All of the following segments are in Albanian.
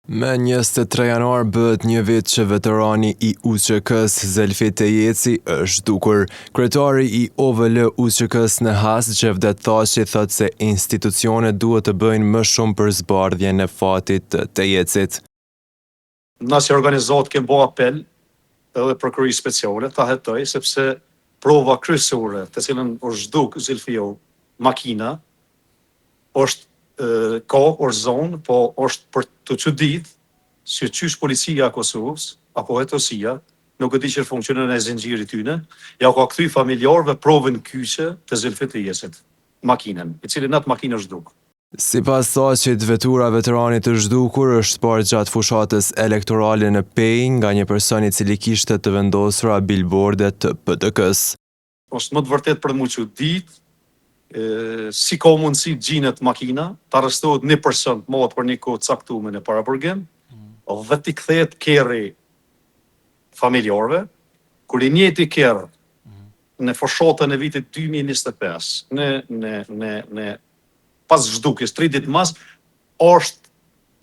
Me 23 januar bëhet një vit që veterani i UÇK-s Zelfi Tejeci është dukur. Kryetari i OVL UÇK-s në Has, Xhevdet Thaçi, thotë se institucionet duhet të bëjnë më shumë për zbardhjen e fatit të Tejecit. Na si organizatë kemi bërë apel edhe prokurori speciale ta hetoj sepse prova kryesore të cilën është zhduk Zelfiu makina është ka zonë, po është për të çudit se qysh policia e Kosovës apo hetësia nuk e di që funksionon e zinxhirit tyne, ja ka kthy familjarëve provën kyçe të Zelfit Tejecit, makinën, i cili natë makinë është zhduk. Sipas Thaçit, vetura e veteranit të zhdukur është parë gjatë fushatës elektorale në Pejë nga një person i cili kishte të vendosura billboarde të PDK-s. Është më të vërtet për mu çudit si ka mundësi gjinet makina, të arrestohet një person të mohet për një kohë caktuar në paraburgim, dhe t'i kthehet kerri familjarëve, kur i njëjti kerr në fushatën e vitit 2025, në pas zhdukjes 3 ditë mas, është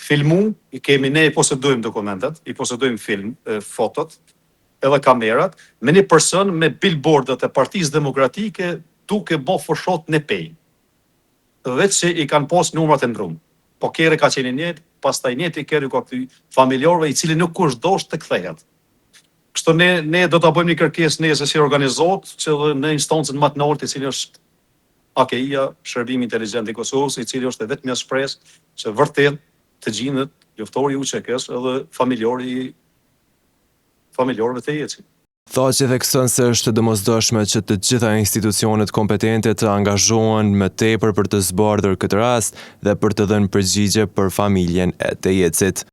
filmu, i kemi ne, i posedojmë dokumentet, i posedojmë film, fotot, edhe kamerat, me një person me billboardet e Partisë Demokratike duke bë fushat në Pejë. Vetë që i kanë pas numrat e ndryshme. Po kerri ka qenë i njëjtë, pastaj njëjti kerri ka kthy familjarëve i cili nuk kush dosh të kthehet. Kështu ne do ta bëjmë një kërkesë nesër si organizat, që në instancën më të lartë, i cili është AKI-ja, Shërbimi Inteligjent i Kosovës, i cili është vetëm shpresë që vërtet të gjinet luftori i UÇK-s edhe familjarëve të Tejecit. Thaçi thekson se është e domosdoshme që të gjitha institucionet kompetente të angazhohen më tepër për të zbardhur këtë rast dhe për të dhënë përgjigje për familjen e Tejecit.